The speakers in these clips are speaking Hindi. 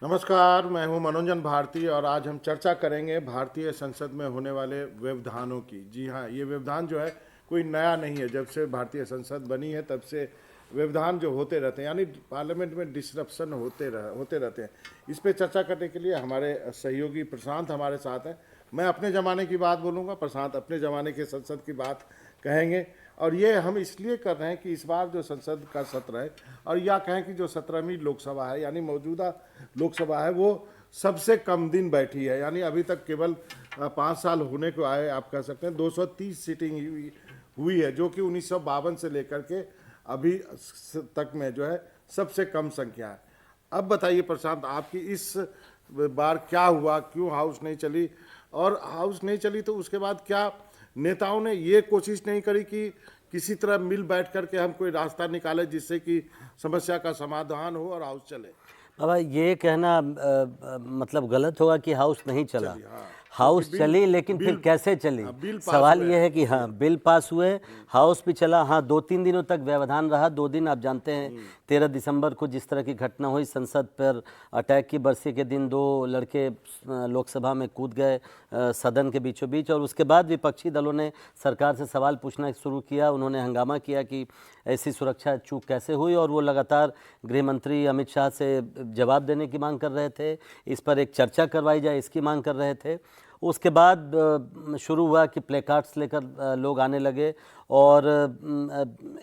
नमस्कार, मैं हूं मनोरंजन भारती और आज हम चर्चा करेंगे भारतीय संसद में होने वाले व्यवधानों की। जी हाँ, ये व्यवधान जो है कोई नया नहीं है। जब से भारतीय संसद बनी है तब से व्यवधान जो होते रहते हैं, यानी पार्लियामेंट में डिसरप्शन होते रहते हैं। इस पे चर्चा करने के लिए हमारे सहयोगी प्रशांत हमारे साथ हैं। मैं अपने ज़माने की बात बोलूँगा, प्रशांत अपने ज़माने के संसद की बात कहेंगे। और ये हम इसलिए कर रहे हैं कि इस बार जो संसद का सत्र है, और या कहें कि जो 17वीं लोकसभा है, यानी मौजूदा लोकसभा है, वो सबसे कम दिन बैठी है। यानी अभी तक केवल 5 साल होने को आए, आप कह सकते हैं 230 सीटिंग हुई है, जो कि 1952 से लेकर के अभी तक में जो है सबसे कम संख्या है। अब बताइए प्रशांत, आपकी इस बार क्या हुआ, क्यों हाउस नहीं चली, और हाउस नहीं चली तो उसके बाद क्या नेताओं ने ये कोशिश नहीं करी कि किसी तरह मिल बैठ करके हम कोई रास्ता निकाले जिससे कि समस्या का समाधान हो और हाउस चले? बाबा ये कहना मतलब गलत होगा कि हाउस नहीं चला। हाँ, हाउस चली, लेकिन फिर कैसे चली? बिल पास सवाल हुए ये है कि हाँ, बिल पास हुए, हाउस भी चला। हाँ, 2-3 दिनों तक व्यवधान रहा। 2 दिन आप जानते हैं, 13 दिसंबर को जिस तरह की घटना हुई, संसद पर अटैक की बरसी के दिन 2 लड़के लोकसभा में कूद गए सदन के बीचों बीच, और उसके बाद विपक्षी दलों ने सरकार से सवाल पूछना शुरू किया। उन्होंने हंगामा किया कि ऐसी सुरक्षा चूक कैसे हुई, और वो लगातार गृह मंत्री अमित शाह से जवाब देने की मांग कर रहे थे। इस पर एक चर्चा करवाई जाए, इसकी मांग कर रहे थे। उसके बाद शुरू हुआ कि प्ले कार्ड्स लेकर लोग आने लगे, और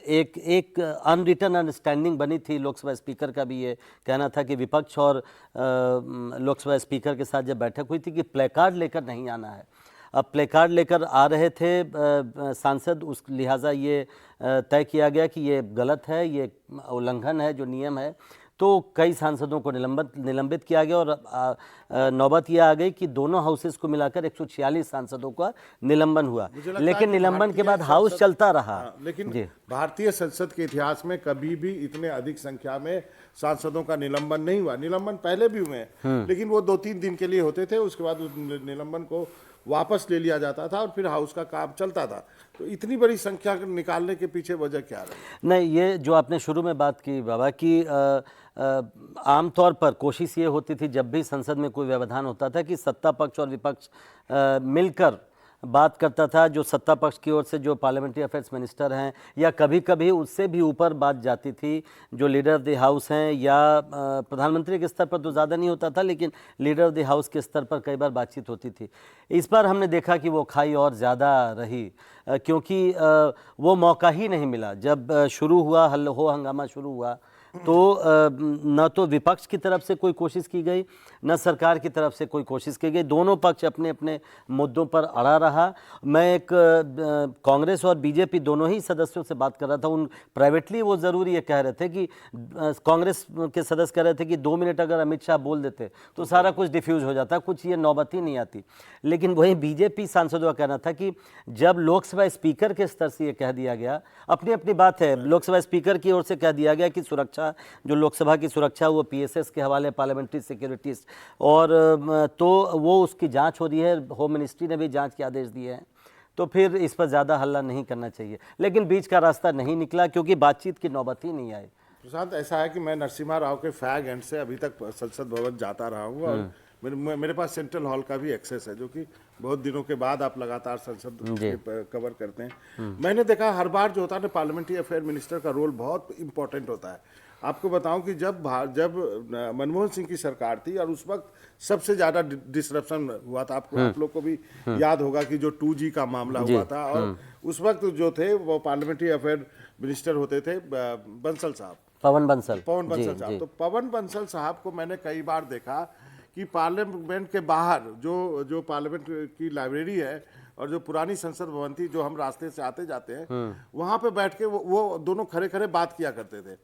एक अनरिटन अंडरस्टैंडिंग बनी थी। लोकसभा स्पीकर का भी ये कहना था कि विपक्ष और लोकसभा स्पीकर के साथ जब बैठक हुई थी कि प्ले कार्ड लेकर नहीं आना है। अब प्ले कार्ड लेकर आ रहे थे सांसद, उस लिहाजा ये तय किया गया कि ये गलत है, ये उल्लंघन है जो नियम है। तो कई सांसदों को निलंबित किया गया, और नौबत यह आ गई कि दोनों हाउसेस को मिलाकर 146 सांसदों का निलंबन हुआ। लेकिन निलंबन के बाद हाउस चलता रहा। लेकिन भारतीय संसद के इतिहास में कभी भी इतने अधिक संख्या में सांसदों का निलंबन नहीं हुआ। निलंबन पहले भी हुए हैं, लेकिन वो 2-3 दिन के लिए होते थे। उसके बाद उस निलंबन को वापस ले लिया जाता था और फिर हाउस का काम चलता था। तो इतनी बड़ी संख्या निकालने के पीछे वजह क्या रही? नहीं, ये जो आपने शुरू में बात की बाबा कि आमतौर पर कोशिश ये होती थी जब भी संसद में कोई व्यवधान होता था कि सत्ता पक्ष और विपक्ष मिलकर बात करता था। जो सत्ता पक्ष की ओर से जो पार्लियामेंट्री अफेयर्स मिनिस्टर हैं, या कभी कभी उससे भी ऊपर बात जाती थी जो लीडर ऑफ द हाउस हैं, या प्रधानमंत्री के स्तर पर तो ज़्यादा नहीं होता था, लेकिन लीडर ऑफ द हाउस के स्तर पर कई बार बातचीत होती थी। इस बार हमने देखा कि वो खाई और ज़्यादा रही, क्योंकि वो मौका ही नहीं मिला। जब शुरू हुआ हंगामा शुरू हुआ, तो न तो विपक्ष की तरफ से कोई कोशिश की गई, न सरकार की तरफ से कोई कोशिश की गई। दोनों पक्ष अपने अपने मुद्दों पर अड़ा रहा। मैं एक कांग्रेस और बीजेपी दोनों ही सदस्यों से बात कर रहा था। उन प्राइवेटली वो ज़रूर ये कह रहे थे कि कांग्रेस के सदस्य कह रहे थे कि 2 मिनट अगर अमित शाह बोल देते तो सारा कुछ डिफ्यूज़ हो जाता, कुछ ये नौबत ही नहीं आती। लेकिन वहीं बीजेपी सांसदों का कहना था कि जब लोकसभा स्पीकर के स्तर से ये कह दिया गया, अपनी अपनी बात है, लोकसभा स्पीकर की ओर से कह दिया गया कि सुरक्षा, जो लोकसभा की सुरक्षा वो पीएसएस के हवाले, पार्लियामेंट्री सिक्योरिटीज, और तो वो उसकी जांच हो रही है। होम मिनिस्ट्री ने भी जांच के आदेश दिए हैं। तो फिर इस पर ज़्यादा हल्ला नहीं करना चाहिए, लेकिन बीच का रास्ता नहीं निकला क्योंकि बातचीत की नौबत ही नहीं आई। प्रशांत, ऐसा है कि मैं नरसिम्हा राव के फैग एंड से अभी तक संसद भवन जाता रहा हूँ, और मेरे पास सेंट्रल हॉल का भी एक्सेस है, जो कि बहुत दिनों के बाद आप लगातार संसद कवर करते हैं। मैंने देखा हर बार जो होता है ना, पार्लियामेंट्री अफेयर मिनिस्टर का रोल बहुत इंपॉर्टेंट होता है। आपको बताऊं कि जब मनमोहन सिंह की सरकार थी और उस वक्त सबसे ज़्यादा डिसरप्शन हुआ था, आप लोग को भी याद होगा कि जो 2G का मामला हुआ था, और उस वक्त जो थे वो पार्लियामेंट्री अफेयर मिनिस्टर होते थे बंसल साहब, पवन बंसल साहब। तो पवन बंसल साहब को मैंने कई बार देखा कि पार्लियामेंट के बाहर जो पार्लियामेंट की लाइब्रेरी है और जो पुरानी संसद भवन थी, जो हम रास्ते से आते जाते हैं, वहाँ पे बैठ के वो दोनों खड़े खड़े बात किया करते थे।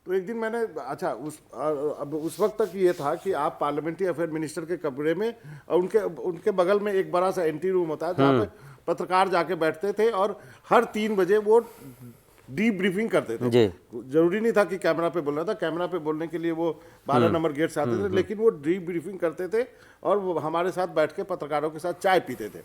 तो एक दिन मैंने, अच्छा, उस वक्त तक ये था कि आप पार्लियामेंट्री अफेयर मिनिस्टर के कमरे में, और उनके बगल में एक बड़ा सा एंट्री रूम होता है जहाँ पे पत्रकार जाके बैठते थे, और हर 3 बजे वो डीप ब्रीफिंग करते थे। जरूरी नहीं था कि कैमरा पे बोलना था, कैमरा पे बोलने के लिए वो 12 नंबर गेट से आते थे, लेकिन वो डीप ब्रीफिंग करते थे और वो हमारे साथ बैठ के पत्रकारों के साथ चाय पीते थे।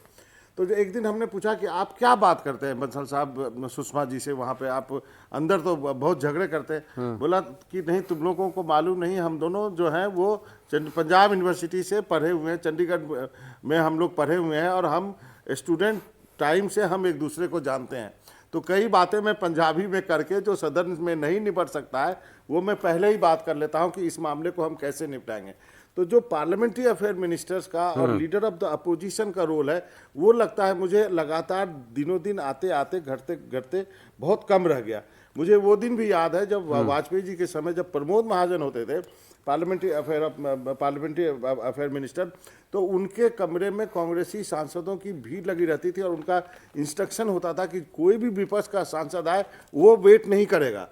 तो एक दिन हमने पूछा कि आप क्या बात करते हैं बंसल साहब सुषमा जी से वहाँ पे, आप अंदर तो बहुत झगड़े करते हैं। बोला कि नहीं, तुम लोगों को मालूम नहीं, हम दोनों जो हैं वो पंजाब यूनिवर्सिटी से पढ़े हुए हैं, चंडीगढ़ में हम लोग पढ़े हुए हैं, और हम स्टूडेंट टाइम से हम एक दूसरे को जानते हैं। तो कई बातें मैं पंजाबी में करके जो सदन में नहीं निपट सकता है, वो मैं पहले ही बात कर लेता हूं कि इस मामले को हम कैसे निपटाएंगे। तो जो पार्लियामेंट्री अफेयर मिनिस्टर्स का और लीडर ऑफ द अपोजिशन का रोल है, वो लगता है मुझे लगातार दिनों दिन आते आते घटते घटते बहुत कम रह गया। मुझे वो दिन भी याद है जब वाजपेयी जी के समय जब प्रमोद महाजन होते थे पार्लियामेंट्री अफेयर मिनिस्टर, तो उनके कमरे में कांग्रेसी सांसदों की भीड़ लगी रहती थी और उनका इंस्ट्रक्शन होता था कि कोई भी विपक्ष का सांसद आए वो वेट नहीं करेगा।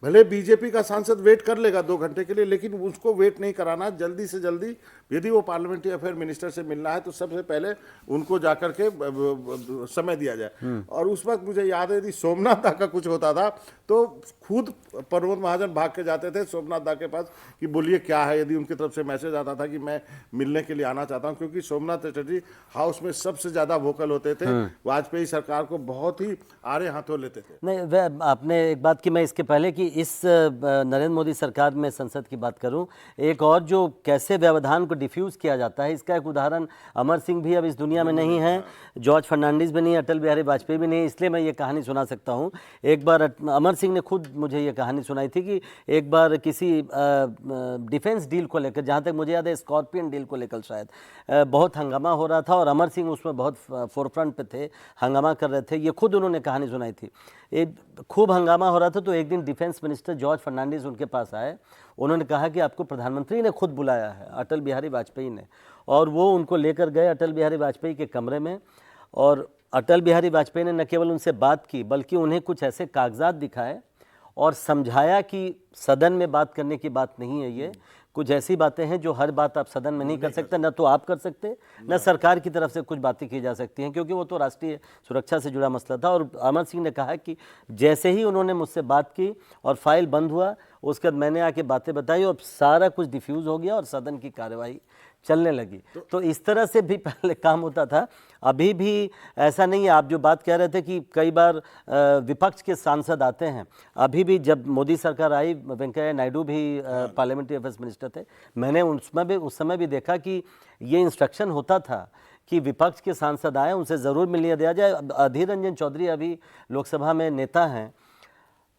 भले बीजेपी का सांसद वेट कर लेगा 2 घंटे के लिए, लेकिन उसको वेट नहीं कराना, जल्दी से जल्दी यदि वो पार्लियामेंट्री अफेयर मिनिस्टर से मिलना है तो सबसे पहले उनको जाकर के समय दिया जाए। और उस वक्त मुझे याद है यदि सोमनाथ दा का कुछ होता था तो खुद प्रमोद महाजन भाग के जाते थे सोमनाथ दा के पास कि बोलिए क्या है, यदि उनकी तरफ से मैसेज आता था कि मैं मिलने के लिए आना चाहता हूं, क्योंकि सोमनाथ चटर्जी हाउस में सबसे ज्यादा वोकल होते थे, वाजपेयी सरकार को बहुत ही आड़े हाथों लेते थे। नहीं, आपने एक बात की, मैं इसके पहले कि इस नरेंद्र मोदी सरकार में संसद की बात करूं, एक और जो कैसे व्यवधान को डिफ्यूज किया जाता है, इसका एक उदाहरण, अमर सिंह भी अब इस दुनिया में नहीं है, जॉर्ज फर्नांडिस भी नहीं, अटल बिहारी वाजपेयी भी नहीं, इसलिए मैं ये कहानी सुना सकता हूँ। एक बार अमर सिंह ने खुद मुझे ये कहानी सुनाई थी कि एक बार किसी डिफेंस डील को लेकर, जहाँ तक मुझे याद है स्कॉर्पियन डील को लेकर शायद बहुत हंगामा हो रहा था और अमर सिंह उसमें बहुत फोरफ्रंट पे थे, हंगामा कर रहे थे। ये खुद उन्होंने कहानी सुनाई थी। एक खूब हंगामा हो रहा था तो एक दिन डिफेंस मिनिस्टर जॉर्ज फर्नांडिस उनके पास आए। उन्होंने कहा कि आपको प्रधानमंत्री ने खुद बुलाया है, अटल बिहारी वाजपेयी ने, और वो उनको लेकर गए अटल बिहारी वाजपेयी के कमरे में। और अटल बिहारी वाजपेयी ने न केवल उनसे बात की बल्कि उन्हें कुछ ऐसे कागजात दिखाए और समझाया कि सदन में बात करने की बात नहीं है, ये कुछ ऐसी बातें हैं जो हर बात आप सदन में नहीं कर सकते, न तो आप कर सकते, न सरकार की तरफ से कुछ बातें की जा सकती हैं, क्योंकि वो तो राष्ट्रीय सुरक्षा से जुड़ा मसला था। और अमर सिंह ने कहा कि जैसे ही उन्होंने मुझसे बात की और फाइल बंद हुआ, उसके बाद मैंने आके बातें बताई और सारा कुछ डिफ्यूज़ हो गया और सदन की कार्यवाही चलने लगी। तो इस तरह से भी पहले काम होता था। अभी भी ऐसा नहीं है। आप जो बात कह रहे थे कि कई बार विपक्ष के सांसद आते हैं, अभी भी जब मोदी सरकार आई, वेंकैया नायडू भी पार्लियामेंट्री अफेयर्स मिनिस्टर थे, मैंने उस समय भी देखा कि ये इंस्ट्रक्शन होता था कि विपक्ष के सांसद आए, उनसे ज़रूर मिलने दिया जाए। अधीर रंजन चौधरी अभी लोकसभा में नेता हैं,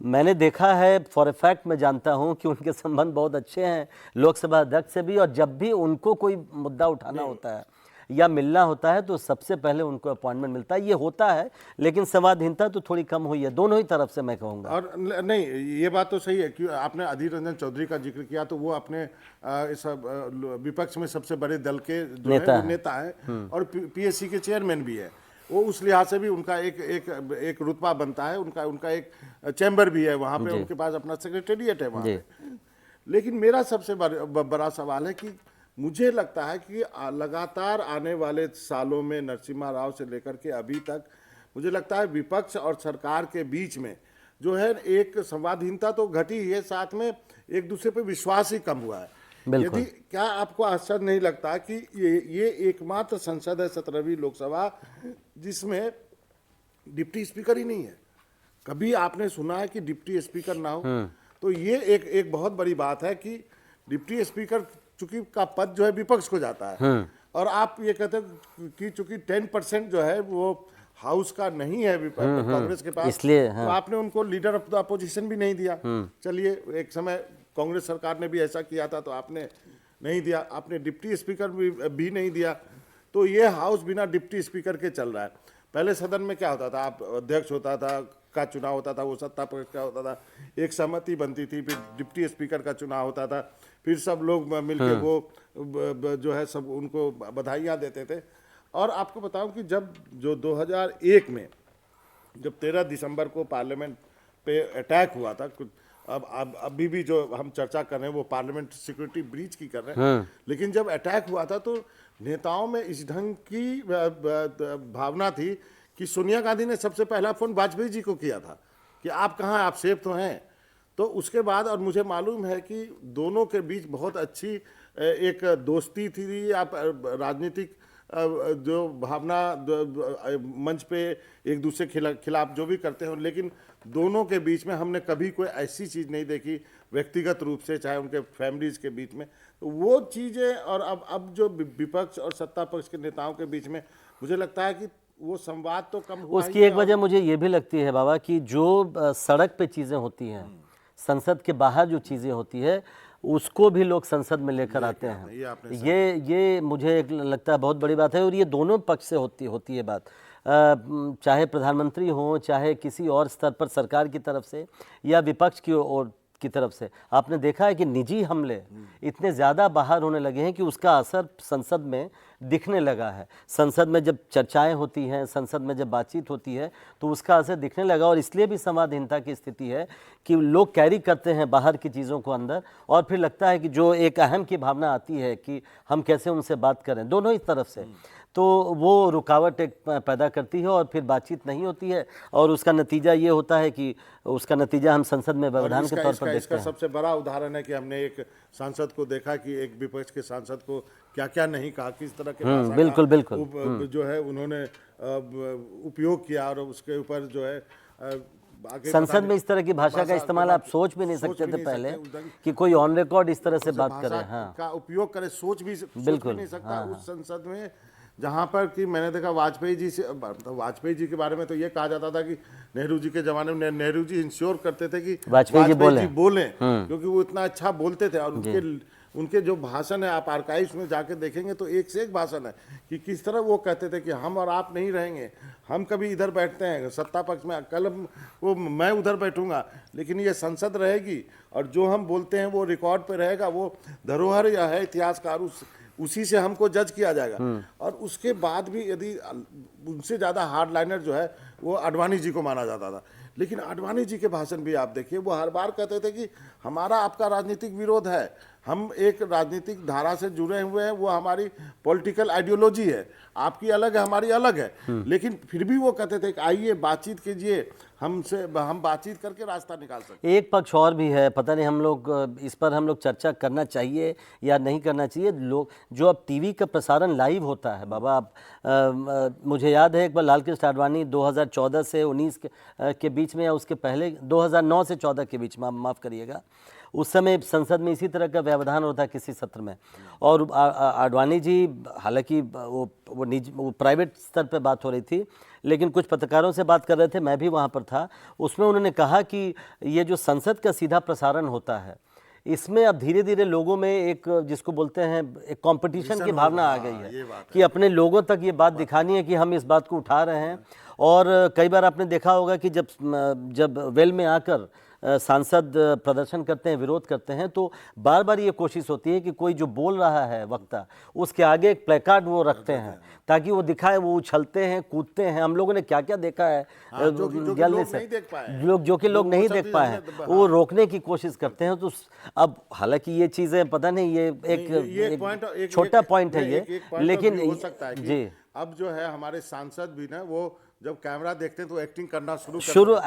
मैंने देखा है, फॉर ए फैक्ट मैं जानता हूं कि उनके संबंध बहुत अच्छे हैं लोकसभा अध्यक्ष से भी, और जब भी उनको कोई मुद्दा उठाना होता है या मिलना होता है तो सबसे पहले उनको अपॉइंटमेंट मिलता है। ये होता है, लेकिन संवादहीनता तो थोड़ी कम हुई है दोनों ही तरफ से, मैं कहूँगा। और नहीं, ये बात तो सही है कि आपने अधीर रंजन चौधरी का जिक्र किया, तो वो अपने इस विपक्ष में सबसे बड़े दल के जो नेता है और पीएससी के चेयरमैन भी है। वो उस लिहाज से भी उनका एक रुतबा बनता है, उनका एक चैम्बर भी है वहाँ पे, उनके पास अपना सेक्रेटेरिएट है वहाँ पे। लेकिन मेरा सबसे बड़ा सवाल है कि मुझे लगता है कि लगातार आने वाले सालों में नरसिम्हा राव से लेकर के अभी तक मुझे लगता है विपक्ष और सरकार के बीच में जो है एक संवादहीनता तो घटी ही है, साथ में एक दूसरे पे विश्वास ही कम हुआ है। यदि क्या आपको आश्चर्य नहीं लगता कि ये एकमात्र संसद है 17वीं लोकसभा जिसमें डिप्टी स्पीकर ही नहीं है? कभी आपने सुना है कि डिप्टी स्पीकर ना हो? तो ये एक बहुत बड़ी बात है कि डिप्टी स्पीकर चूंकि का पद जो है विपक्ष को जाता है, और आप ये कहते हैं कि चूंकि 10% जो है वो हाउस का नहीं है कांग्रेस के पास, इसलिए तो आपने उनको लीडर ऑफ द अपोजिशन भी नहीं दिया। चलिए, एक समय कांग्रेस सरकार ने भी ऐसा किया था तो आपने नहीं दिया, आपने डिप्टी स्पीकर भी नहीं दिया। तो ये हाउस बिना डिप्टी स्पीकर के चल रहा है। पहले सदन में क्या होता था, आप अध्यक्ष होता था का चुनाव होता था, वो सत्ता पक्ष का होता था, एक सहमति बनती थी, फिर डिप्टी स्पीकर का चुनाव होता था, फिर सब लोग मिलके वो जो है सब उनको बधाइयाँ देते थे। और आपको बताऊं कि जब जो 2001 में जब 13 दिसंबर को पार्लियामेंट पे अटैक हुआ था, अब अभी भी जो हम चर्चा कर रहे हैं वो पार्लियामेंट सिक्योरिटी ब्रीच की कर रहे हैं, लेकिन जब अटैक हुआ था तो नेताओं में इस ढंग की भावना थी कि सोनिया गांधी ने सबसे पहला फोन वाजपेयी जी को किया था कि आप कहाँ हैं, आप सेफ तो हैं। तो उसके बाद, और मुझे मालूम है कि दोनों के बीच बहुत अच्छी एक दोस्ती थी, आप राजनीतिक जो भावना मंच पे एक दूसरे खिलाफ जो भी करते हैं, लेकिन दोनों के बीच में हमने कभी कोई ऐसी चीज़ नहीं देखी व्यक्तिगत रूप से, चाहे उनके फैमिलीज के बीच में। तो वो चीज़ें, और अब जो विपक्ष और सत्ता पक्ष के नेताओं के बीच में मुझे लगता है कि वो संवाद तो कम हुआ उसकी ही एक वजह मुझे ये भी लगती है बाबा कि जो सड़क पे चीज़ें होती हैं, संसद के बाहर जो चीज़ें होती है, उसको भी लोग संसद में लेकर आते हैं। ये आपने ये मुझे एक लगता है बहुत बड़ी बात है, और ये दोनों पक्ष से होती है बात, चाहे प्रधानमंत्री हो, चाहे किसी और स्तर पर सरकार की तरफ से या विपक्ष की ओर की तरफ से। आपने देखा है कि निजी हमले इतने ज़्यादा बाहर होने लगे हैं कि उसका असर संसद में दिखने लगा है। संसद में जब चर्चाएं होती हैं, संसद में जब बातचीत होती है, तो उसका असर दिखने लगा, और इसलिए भी संवादहीनता की स्थिति है कि लोग कैरी करते हैं बाहर की चीज़ों को अंदर, और फिर लगता है कि जो एक अहम की भावना आती है कि हम कैसे उनसे बात करें, दोनों ही तरफ से, तो वो रुकावट एक पैदा करती है, और फिर बातचीत नहीं होती है, और उसका नतीजा ये होता है कि उसका नतीजा हम संसद में व्यवधान के तौर पर देखते इसका हैं। सबसे बड़ा उदाहरण है कि हमने एक सांसद को देखा कि एक विपक्ष के सांसद को क्या क्या नहीं कहा, किस तरह के भाषा बिल्कुल का बिल्कुल जो है उन्होंने उपयोग किया, और उसके ऊपर जो है आगे संसद में इस तरह की भाषा का इस्तेमाल आप सोच भी नहीं सकते थे पहले कि कोई ऑन रिकॉर्ड इस तरह से बात करे। हाँ, का उपयोग करे, सोच भी बिल्कुल, नहीं सकता उस संसद में, जहाँ पर कि मैंने देखा वाजपेयी जी से, वाजपेयी जी के बारे में तो ये कहा जाता था कि नेहरू जी के जमाने में नेहरू जी इंश्योर करते थे कि वाजपेयी जी बोलें, क्योंकि वो इतना अच्छा बोलते थे, और उनके जो भाषण है, आप आर्काइव्स में जाके देखेंगे तो एक से एक भाषण है कि किस तरह वो कहते थे कि हम और आप नहीं रहेंगे, हम कभी इधर बैठते हैं सत्ता पक्ष में, कल वो मैं उधर बैठूंगा, लेकिन ये संसद रहेगी, और जो हम बोलते हैं वो रिकॉर्ड पे रहेगा, वो धरोहर या है इतिहासकार, उसी से हमको जज किया जाएगा। और उसके बाद भी यदि उनसे ज़्यादा हार्डलाइनर जो है वो आडवाणी जी को माना जाता था, लेकिन आडवाणी जी के भाषण भी आप देखिए, वो हर बार कहते थे कि हमारा आपका राजनीतिक विरोध है, हम एक राजनीतिक धारा से जुड़े हुए हैं, वो हमारी पॉलिटिकल आइडियोलॉजी है, आपकी अलग है, हमारी अलग है, लेकिन फिर भी वो कहते थे कि आइए बातचीत कीजिए हमसे, हम बातचीत करके रास्ता निकाल सकते। एक पक्ष और भी है, पता नहीं हम लोग इस पर हम लोग चर्चा करना चाहिए या नहीं करना चाहिए। लोग जो अब टीवी का प्रसारण लाइव होता है बाबा, आप मुझे याद है एक बार लाल कृष्ण आडवाणी 2014 से 19 के बीच में, या उसके पहले 2009 से 14 के बीच में, माफ़ करिएगा, उस समय संसद में इसी तरह का व्यवधान होता किसी सत्र में, और आडवाणी जी, हालांकि वो प्राइवेट स्तर पे बात हो रही थी, लेकिन कुछ पत्रकारों से बात कर रहे थे, मैं भी वहाँ पर था, उसमें उन्होंने कहा कि ये जो संसद का सीधा प्रसारण होता है, इसमें अब धीरे धीरे लोगों में एक, जिसको बोलते हैं, एक कंपटीशन की भावना आ गई है कि अपने लोगों तक ये बात दिखानी है कि हम इस बात को उठा रहे हैं। और कई बार आपने देखा होगा कि जब वेल में आकर सांसद प्रदर्शन करते हैं, विरोध करते हैं, तो बार बार ये कोशिश होती है कि कोई जो बोल रहा है वक्ता, उसके आगे एक प्लेकार्ड वो रखते हैं ताकि वो दिखाए, वो उछलते हैं, कूदते हैं। हम लोगों ने क्या क्या देखा है गलती से, जो कि लोग नहीं देख पाए हैं, वो रोकने की कोशिश करते हैं। तो अब हालांकि ये चीज़ें पता नहीं, ये एक छोटा पॉइंट है ये, लेकिन हो सकता है जी, अब जो है हमारे सांसद भी ना, वो जब कैमरा देखते हैं तो एक्टिंग करना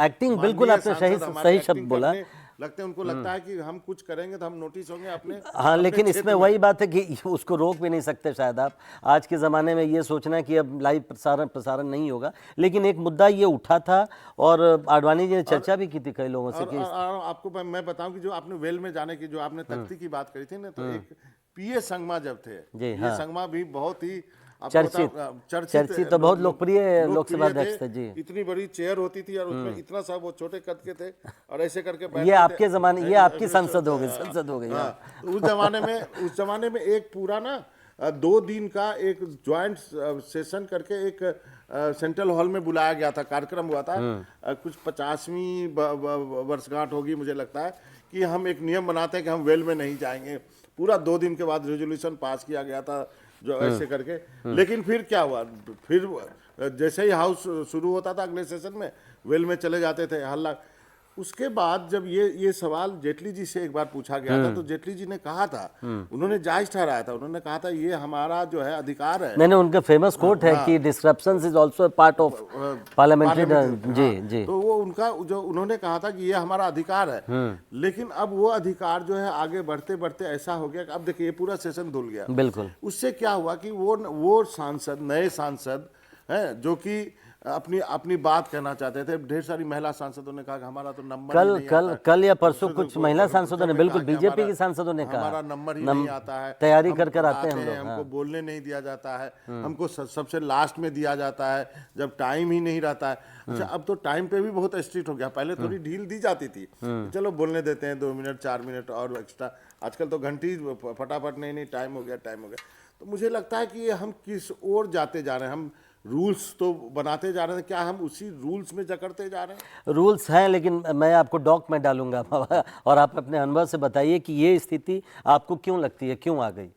एक्टिंग, बिल्कुल आपने सही शब्द बोला, लगते हैं, उनको लगता है कि हम कुछ करेंगे तो हम नोटिस होंगे अपने। हाँ, लेकिन इसमें वही बात है कि उसको रोक भी नहीं सकते शायद आप। आज के ज़माने में ये सोचना कि अब लाइव प्रसारण नहीं होगा, लेकिन एक मुद्दा ये उठा था, और आडवाणी जी ने चर्चा भी की थी कई लोगों से कि आपको मैं बताऊं कि जो आपने वेल में जाने की, जो आपने तख्ती की बात करी थी ना, तो एक पीए संगमा जब थे, ये संगमा भी बहुत ही चर्चित तो बहुत लोकप्रिय लोकसभा अध्यक्ष थे जी। इतनी बड़ी चेयर होती थी, और उसमें इतना सा वो छोटे कद के थे, और ऐसे करके ये आपके ज़माने, ये आपकी संसद हो गई। उस जमाने में एक पूरा ना 2 दिन का एक ज्वाइंट सेशन करके एक सेंट्रल हॉल में बुलाया गया था, कार्यक्रम हुआ था, कुछ 50वीं वर्षगांठ होगी मुझे लगता है, कि हम एक नियम बनाते हैं कि हम वेल में नहीं जाएंगे। पूरा 2 दिन के बाद रेजोल्यूशन पास किया गया था, जो ऐसे करके। लेकिन फिर क्या हुआ, फिर जैसे ही हाउस शुरू होता था अगले सेशन में, वेल में चले जाते थे, हल्ला। उसके बाद जब ये सवाल जेटली जी से एक बार पूछा गया था, तो जेटली जी ने कहा था, उन्होंने जायज ठहराया था, उन्होंने कहा था ये हमारा जो है अधिकार है। नहीं, उनका फेमस कोट है कि disruptions is also part of parliamentary. जी जी। तो वो उनका जो उन्होंने कहा था कि ये हमारा अधिकार है, लेकिन अब वो अधिकार जो है आगे बढ़ते बढ़ते ऐसा हो गया कि अब देखिए ये पूरा सेशन धुल गया। बिल्कुल। उससे क्या हुआ कि वो सांसद, नए सांसद हैं जो कि अपनी अपनी बात कहना चाहते थे। ढेर सारी महिला सांसदों ने कहा कि हमारा तो नंबर ही नहीं आता है। कल या परसों कुछ महिला सांसदों ने, बिल्कुल बीजेपी के सांसदों ने कहा हमारा नंबर ही नहीं आता है, तैयारी हम कर आते हैं हम लोग, हमको बोलने नहीं दिया जाता है, हमको सबसे लास्ट में दिया जाता है जब टाइम ही नहीं रहता है। अच्छा, अब तो टाइम पे भी बहुत स्ट्रिक्ट हो गया, पहले थोड़ी ढील दी जाती थी, चलो बोलने देते हैं 2 मिनट 4 मिनट और एक्स्ट्रा, आजकल तो घंटी फटाफट, नहीं टाइम हो गया। तो मुझे लगता है कि ये हम किस ओर जाते जा रहे हैं। हम रूल्स तो बनाते जा रहे हैं, क्या हम उसी रूल्स में जकड़ते जा रहे हैं? रूल्स हैं, लेकिन मैं आपको डॉक में डालूंगा और आप अपने अनुभव से बताइए कि ये स्थिति आपको क्यों लगती है, क्यों आ गई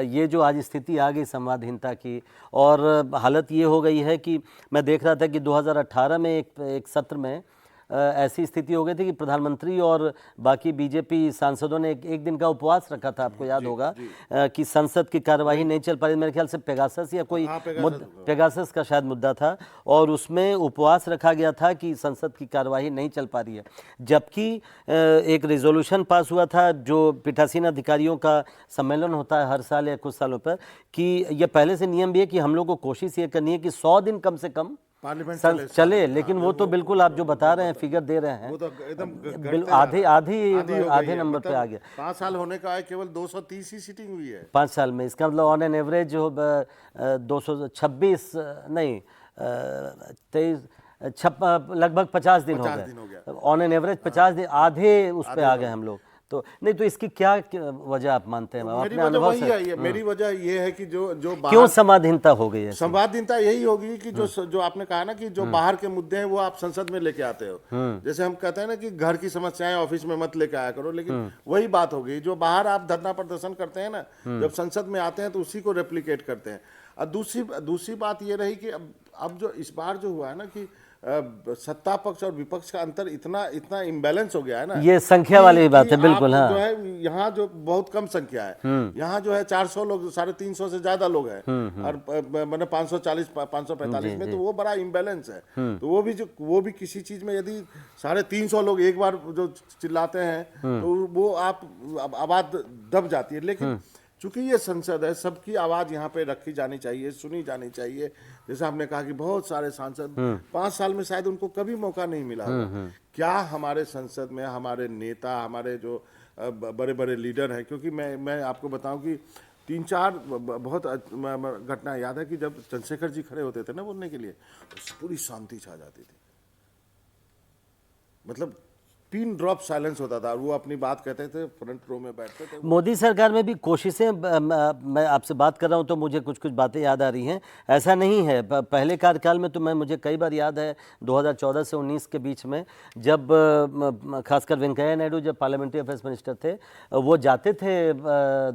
ये जो आज स्थिति आ गई संवादहीनता की। और हालत ये हो गई है कि मैं देख रहा था कि 2018 में एक सत्र में ऐसी स्थिति हो गई थी कि प्रधानमंत्री और बाकी बीजेपी सांसदों ने एक दिन का उपवास रखा था, आपको याद होगा, कि संसद की कार्यवाही नहीं चल पा रही। मेरे ख्याल से पेगासस या कोई पेगासस का शायद मुद्दा था, और उसमें उपवास रखा गया था कि संसद की कार्यवाही नहीं चल पा रही है। जबकि एक रेजोल्यूशन पास हुआ था, जो पीठासीन अधिकारियों का सम्मेलन होता है हर साल या कुछ सालों पर, कि यह पहले से नियम भी है कि हम लोग को कोशिश ये करनी है कि 100 दिन कम से कम पार्लियामेंट चले। लेकिन वो तो बिल्कुल आप जो बता रहे हैं, फिगर दे रहे हैं, वो तो एकदम आधे नंबर पे आ गया। 5 साल होने का है, केवल 230 ही सीटिंग हुई है 5 साल में। इसका मतलब ऑन एन एवरेज जो 226 नहीं 23 लगभग 50 दिन हो गए ऑन एन एवरेज, 50 दिन, आधे उस पे आ गए हम लोग। तो नहीं, तो इसकी क्या वजह आप मानते हैं? मेरी वजह ये है कि जो क्यों संवादहीनता हो गई है? संवादहीनता यही होगी कि जो आपने कहा ना कि जो बाहर के मुद्दे हैं वो आप संसद में लेके आते हो। जैसे हम कहते हैं ना कि घर की समस्याएं ऑफिस में मत लेके आया करो, लेकिन वही बात हो गई, जो बाहर आप धरना प्रदर्शन करते हैं ना, जब संसद में आते हैं तो उसी को रेप्लिकेट करते हैं। और दूसरी बात ये रही कि अब जो इस बार जो हुआ है ना कि सत्ता पक्ष और विपक्ष का अंतर इतना इम्बैलेंस हो गया है ना, ये संख्या वाली बात है, बिल्कुल। हाँ, जो है यहाँ जो बहुत कम संख्या है, यहाँ जो है 400 लोग, 350 से ज्यादा लोग हैं, और मैंने 540 545 में, तो वो बड़ा इम्बैलेंस है। तो वो भी किसी चीज में यदि 350 लोग एक बार जो चिल्लाते हैं तो वो आवाज दब जाती है। लेकिन चूंकि ये संसद है, सबकी आवाज यहाँ पे रखी जानी चाहिए, सुनी जानी चाहिए। जैसे हमने कहा कि बहुत सारे सांसद 5 साल में शायद उनको कभी मौका नहीं मिला। क्या हमारे संसद में हमारे नेता, हमारे जो बड़े बड़े लीडर हैं, क्योंकि मैं आपको बताऊं कि 3-4 बहुत घटना याद है कि जब चंद्रशेखर जी खड़े होते थे ना बोलने के लिए, तो पूरी शांति छा जाती थी, मतलब 3 ड्रॉप साइलेंस होता था, और वो अपनी बात कहते थे, फ्रंट रो में बैठते थे। मोदी सरकार में भी कोशिशें, मैं आपसे बात कर रहा हूं तो मुझे कुछ बातें याद आ रही हैं। ऐसा नहीं है, पहले कार्यकाल में तो मुझे कई बार याद है 2014 से 19 के बीच में, जब खासकर वेंकैया नायडू जब पार्लियामेंट्री अफेयर्स मिनिस्टर थे, वो जाते थे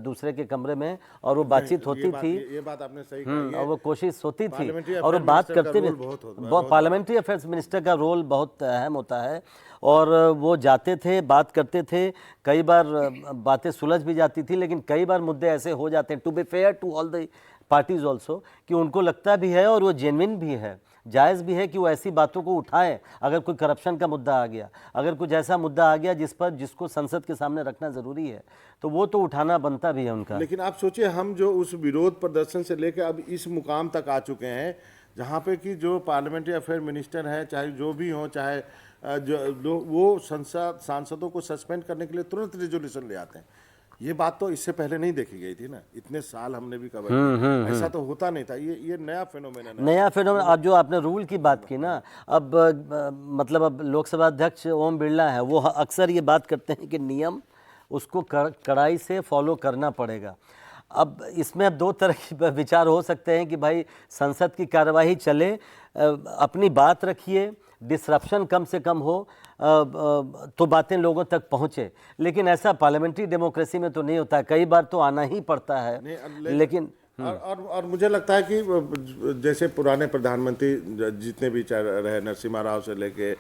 दूसरे के कमरे में और वो बातचीत होती थी। ये बात आपने सही कही, और वो कोशिश होती थी और वो बात करते भी। पार्लियामेंट्री अफेयर्स मिनिस्टर का रोल बहुत अहम होता है, और वो जाते थे, बात करते थे, कई बार बातें सुलझ भी जाती थी, लेकिन कई बार मुद्दे ऐसे हो जाते हैं, to be fair to all the parties also, कि उनको लगता भी है और वो जेन्युइन भी है, जायज़ भी है कि वो ऐसी बातों को उठाएं। अगर कोई करप्शन का मुद्दा आ गया, अगर कुछ ऐसा मुद्दा आ गया जिसको संसद के सामने रखना ज़रूरी है, तो वो तो उठाना बनता भी है उनका। लेकिन आप सोचिए, हम जो उस विरोध प्रदर्शन से लेकर अब इस मुकाम तक आ चुके हैं, जहाँ पे कि जो पार्लियामेंट्री अफेयर मिनिस्टर हैं, चाहे जो भी हो, चाहे जो वो सांसदों को सस्पेंड करने के लिए तुरंत रेजोल्यूशन ले आते हैं। ये बात तो इससे पहले नहीं देखी गई थी ना, इतने साल हमने भी कवर किया, ऐसा तो होता नहीं था। ये नया फेनोमेनन है, नया फेनोमेनन। अब जो आपने रूल की बात की ना, अब मतलब अब लोकसभा अध्यक्ष ओम बिरला है, वो अक्सर ये बात करते हैं कि नियम उसको कड़ाई से फॉलो करना पड़ेगा। अब इसमें अब 2 तरह के विचार हो सकते हैं कि भाई संसद की कार्यवाही चले, अपनी बात रखिए, डिसरप्शन कम से कम हो, तो बातें लोगों तक पहुंचे। लेकिन ऐसा पार्लियामेंट्री डेमोक्रेसी में तो नहीं होता है, कई बार तो आना ही पड़ता है। लेकिन और मुझे लगता है कि जैसे पुराने प्रधानमंत्री जितने भी चाहे रहे, नरसिम्हा राव से लेके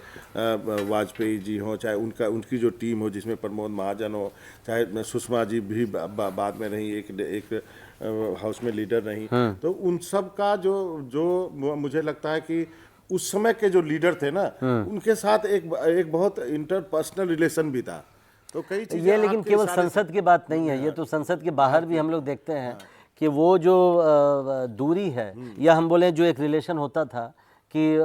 वाजपेयी जी हो, चाहे उनकी जो टीम हो जिसमें प्रमोद महाजन हो, चाहे सुषमा जी भी बाद में रही, एक हाउस में लीडर रही, तो उन सब का जो मुझे लगता है कि उस समय के जो लीडर थे ना, उनके साथ एक बहुत इंटरपर्सनल रिलेशन भी था। तो कई चीजें ये लेकिन केवल संसद की बात नहीं है, ये तो संसद के बाहर भी हम लोग देखते हैं कि वो जो दूरी है या हम बोले जो एक रिलेशन होता था कि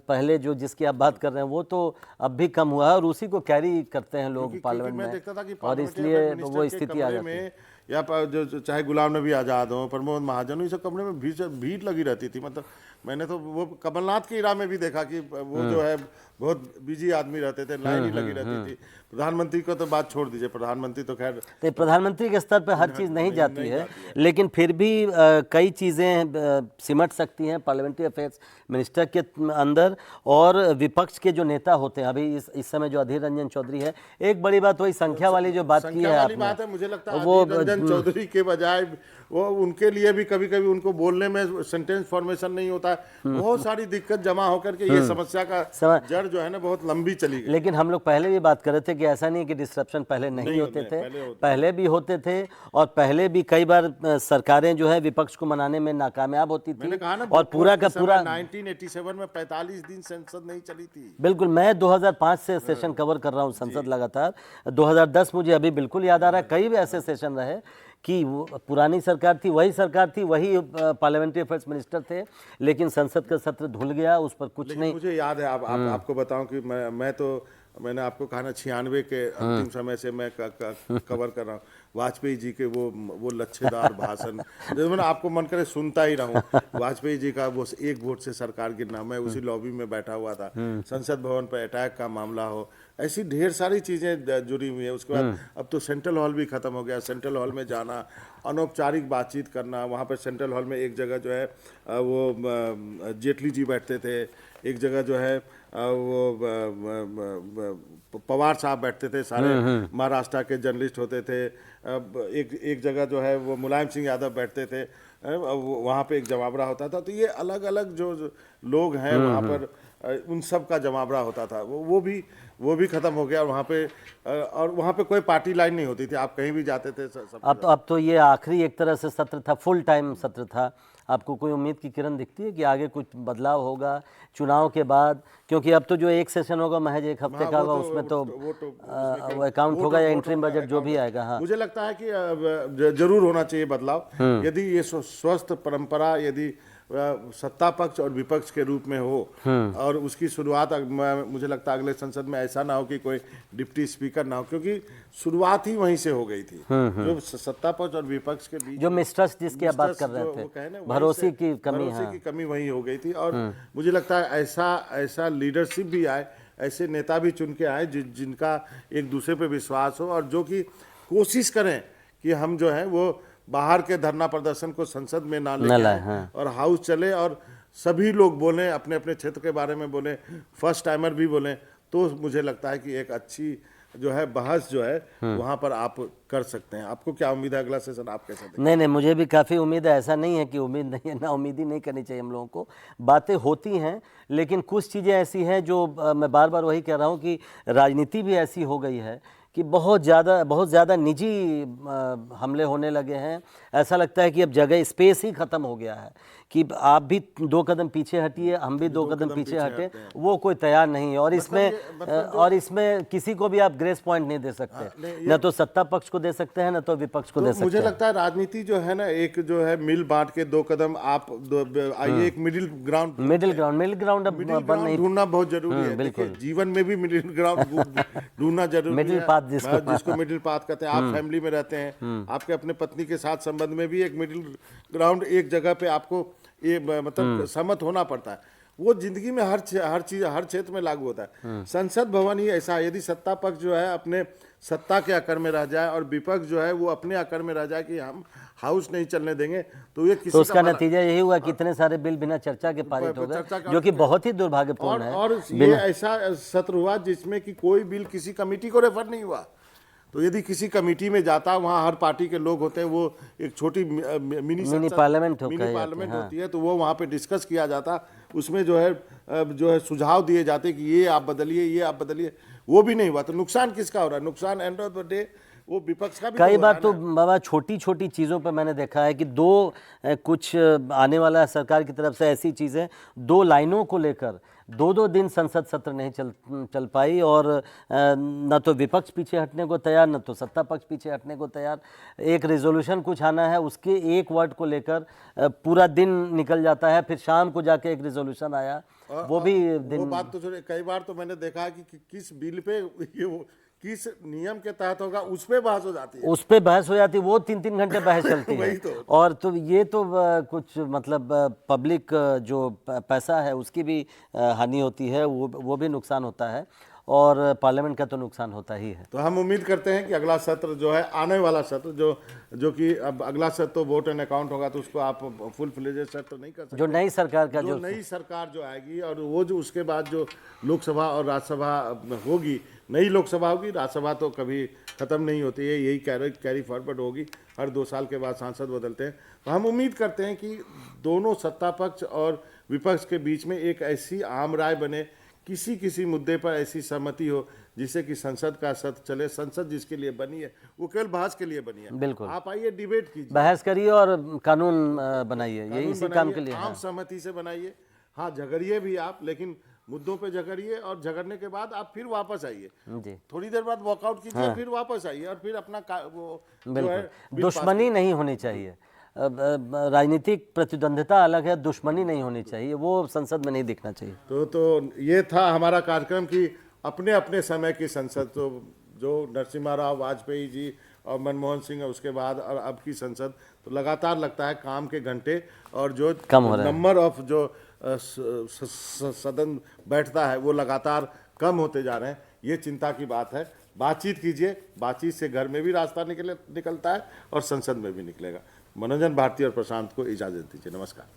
पहले जो जिसकी आप बात कर रहे हैं वो तो अब भी कम हुआ है और उसी को कैरी करते हैं लोग पार्लियामेंट में, देखता था कि और इसलिए वो स्थिति आ जाती है। या जो चाहे गुलाम नबी आज़ाद हो, प्रमोद महाजन हो, इस सब कमरे में भीड़ लगी रहती थी। मतलब मैंने तो वो कमलनाथ के इरा में भी देखा कि वो जो है बहुत बिजी आदमी रहते थे, लाइन ही लगी रहती थी। प्रधानमंत्री को तो बात छोड़ दीजिए, प्रधानमंत्री तो खैर तो प्रधानमंत्री के स्तर पर हर चीज़ नहीं जाती है, लेकिन फिर भी कई चीज़ें सिमट सकती हैं पार्लियामेंट्री अफेयर्स मिनिस्टर के अंदर। और विपक्ष के जो नेता होते हैं अभी इस समय जो अधीर रंजन चौधरी है, एक बड़ी बात वही संख्या वाली जो बात की है आपने, मुझे लगता है वो रंजन चौधरी के बजाय वो उनके लिए भी कभी कभी उनको बोलने में सेंटेंस फॉर्मेशन नहीं होता है, बहुत सारी दिक्कत जमा होकर के ये समस्या का जड़ जो है ना बहुत लंबी चली गई। लेकिन हम लोग पहले भी बात कर रहे थे कि ऐसा नहीं कि डिस्ट्रप्शन पहले नहीं होते थे, पहले भी होते थे, और पहले भी कई बार सरकारें जो है विपक्ष को मनाने में नाकामयाब होती थी, और पूरा का पूरा 1987 में 45 दिन संसद नहीं चली थी। बिल्कुल, मैं 2005 से सेशन कवर कर रहा हूँ संसद लगातार। 2010 मुझे अभी बिल्कुल याद आ रहा है, कई भी ऐसे सेशन रहे कि पुरानी सरकार थी, वही पार्लियामेंट्री अफेयर्स मिनिस्टर थे, लेकिन संसद का सत्र धुल गया, उस पर कुछ नहीं। मुझे याद है, आपको बताऊं कि मैंने आपको कहा ना 96 के अंतिम समय से मैं कवर कर रहा हूँ वाजपेयी जी के वो लच्छेदार भाषण, जैसे मैंने आपको मन करे सुनता ही रहूं। वाजपेयी जी का वो एक वोट से सरकार गिरना, मैं उसी लॉबी में बैठा हुआ था, संसद भवन पर अटैक का मामला हो, ऐसी ढेर सारी चीज़ें जुड़ी हुई है। उसके बाद अब तो सेंट्रल हॉल भी ख़त्म हो गया, सेंट्रल हॉल में जाना, अनौपचारिक बातचीत करना, वहाँ पर सेंट्रल हॉल में एक जगह जो है वो जेटली जी बैठते थे, एक जगह जो है वो पवार साहब बैठते थे, सारे महाराष्ट्र के जर्नलिस्ट होते थे, एक जगह जो है वो मुलायम सिंह यादव बैठते थे, वहाँ पे एक जमावड़ा होता था। तो ये अलग अलग जो लोग हैं वहाँ पर उन सब का जमावड़ा होता था, वो भी खत्म हो गया। और वहाँ पे कोई पार्टी लाइन नहीं होती थी, आप कहीं भी जाते थे सब। अब तो ये आखिरी एक तरह से सत्र था, फुल टाइम सत्र था। आपको कोई उम्मीद की किरण दिखती है कि आगे कुछ बदलाव होगा चुनाव के बाद? क्योंकि अब तो जो एक सेशन होगा महज एक हफ्ते का होगा, उसमें तो वो अकाउंट होगा या इंटरिम बजट जो भी आएगा। हाँ, मुझे लगता है कि जरूर होना चाहिए बदलाव, यदि ये स्वस्थ परंपरा यदि सत्ता पक्ष और विपक्ष के रूप में हो, और उसकी शुरुआत मुझे लगता है अगले संसद में ऐसा ना हो कि कोई डिप्टी स्पीकर ना हो, क्योंकि शुरुआत ही वहीं से हो गई थी। जो सत्ता पक्ष और विपक्ष के बीच जो मिस्ट्रस्ट जिसकी आप बात कर रहे थे, भरोसे की कमी वहीं हो गई थी। और मुझे लगता है ऐसा लीडरशिप भी आए, ऐसे नेता भी चुन के आए जिनका एक दूसरे पे विश्वास हो, और जो कि कोशिश करें कि हम जो है वो बाहर के धरना प्रदर्शन को संसद में ना ले आए, और हाउस चले और सभी लोग बोलें, अपने अपने क्षेत्र के बारे में बोलें, फर्स्ट टाइमर भी बोलें। तो मुझे लगता है कि एक अच्छी जो है बहस जो है वहाँ पर आप कर सकते हैं। आपको क्या उम्मीद है अगला सेशन आप कैसे देखें? नहीं, मुझे भी काफ़ी उम्मीद है। ऐसा नहीं है कि उम्मीद नहीं है, ना उम्मीद ही नहीं करनी चाहिए हम लोगों को। बातें होती हैं, लेकिन कुछ चीज़ें ऐसी हैं जो मैं बार बार वही कह रहा हूँ कि राजनीति भी ऐसी हो गई है कि बहुत ज़्यादा निजी हमले होने लगे हैं। ऐसा लगता है कि अब जगह स्पेस ही ख़त्म हो गया है कि आप भी 2 कदम पीछे हटिए, हम भी 2 कदम पीछे हटे, वो कोई तैयार नहीं है। और इसमें किसी को भी आप ग्रेस पॉइंट नहीं दे सकते, न तो सत्ता पक्ष को दे सकते हैं, न तो विपक्ष को दे सकते हैं। मुझे लगता है राजनीति जो है ना, एक जो है मिल बांट के 2 कदम आप आइए, एक मिडिल ग्राउंड ढूंढना बहुत जरूरी है। देखिए जीवन में भी मिडिल ग्राउंड ढूंढना जरूरी है, जिसको मिडिल पाथ कहते हैं। आप फैमिली में रहते हैं, आपके अपने पत्नी के साथ संबंध में भी एक मिडिल ग्राउंड, एक जगह पे आपको ये मतलब सहमत होना पड़ता है। वो जिंदगी में हर क्षेत्र में लागू होता है। संसद भवन ही ऐसा है, यदि सत्ता पक्ष जो है अपने सत्ता के आकर में रह जाए और विपक्ष जो है वो अपने आकर में रह जाए कि हम हाउस नहीं चलने देंगे, तो ये किसी उसका नतीजा यही हुआ कि इतने सारे बिल बिना चर्चा के पारित हो गए, जो कि बहुत ही दुर्भाग्यपूर्ण है। और ये ऐसा सत्र हुआ जिसमें कि कोई बिल किसी कमेटी को रेफर नहीं हुआ, तो यदि किसी कमेटी में जाता, वहाँ हर पार्टी के लोग होते हैं, वो एक छोटी मिनी पार्लियामेंट होती है, तो वो वहाँ पे डिस्कस किया जाता, उसमें जो है सुझाव दिए जाते कि ये आप बदलिए, ये आप बदलिए, वो भी नहीं हुआ। तो नुकसान किसका हो रहा है? नुकसान एंड ऑफ द डे वो विपक्ष का भी कई हो बार रहा तो है ना। बाबा छोटी छोटी चीज़ों पर मैंने देखा है कि कुछ आने वाला है सरकार की तरफ से ऐसी चीज़ें, 2 लाइनों को लेकर 2-2 दिन संसद सत्र नहीं चल पाई, और न तो विपक्ष पीछे हटने को तैयार, न तो सत्ता पक्ष पीछे हटने को तैयार। एक रेजोल्यूशन कुछ आना है, उसके एक वर्ड को लेकर पूरा दिन निकल जाता है, फिर शाम को जाके एक रेजोल्यूशन आया, वो भी वो बात तो छोड़िए, कई बार तो मैंने देखा है कि किस बिल पे किस नियम के तहत होगा, उस पे बहस हो जाती है, उस पे बहस हो जाती है, वो 3-3 घंटे बहस चलती है। वही तो। और तो ये तो कुछ मतलब पब्लिक जो पैसा है उसकी भी हानि होती है, वो भी नुकसान होता है, और पार्लियामेंट का तो नुकसान होता ही है। तो हम उम्मीद करते हैं कि अगला सत्र जो है, आने वाला सत्र जो कि अब अगला सत्र तो वोट एंड अकाउंट होगा, तो उसको आप फुल फ्लेजेड सत्र नहीं कर सकते। जो नई सरकार का जो नई सरकार जो आएगी, और वो जो उसके बाद जो लोकसभा और राज्यसभा होगी, नई लोकसभा होगी, राज्यसभा तो कभी खत्म नहीं होती है, यही कैरी फॉरवर्ड होगी, हर 2 साल के बाद सांसद बदलते हैं। तो हम उम्मीद करते हैं कि दोनों सत्ता पक्ष और विपक्ष के बीच में एक ऐसी आम राय बने, किसी मुद्दे पर ऐसी सहमति हो जिससे कि संसद का सत्र चले। संसद जिसके लिए बनी है वो केवल बहस के लिए बनी है। बिल्कुल, आप आइए, डिबेट कीजिए, बहस करिए और कानून बनाइए, यही इसी काम के लिए आम सहमति से बनाइए। हाँ, झगड़िए भी आप, लेकिन मुद्दों पे झगड़िए, और झगड़ने के बाद आप फिर वापस आइए, जी, थोड़ी देर बाद वॉकआउट कीजिए, फिर वापस आइए, और फिर अपना वो जो है बिल्कुल। दुश्मनी नहीं होनी चाहिए, राजनीतिक प्रतिद्वंद्विता अलग है, दुश्मनी नहीं होनी चाहिए, वो संसद में नहीं दिखना चाहिए। तो ये था हमारा कार्यक्रम कि अपने अपने समय की संसद, तो जो नरसिम्हा राव वाजपेयी जी और मनमोहन सिंह है, उसके बाद और अब की संसद, तो लगातार लगता है काम के घंटे और जो कम हो रहा है, नंबर ऑफ जो सदन बैठता है वो लगातार कम होते जा रहे हैं। ये चिंता की बात है। बातचीत कीजिए, बातचीत से घर में भी रास्ता निकलता है और संसद में भी निकलेगा। मनोरंजन भारती और प्रशांत को इजाज़त दीजिए। नमस्कार।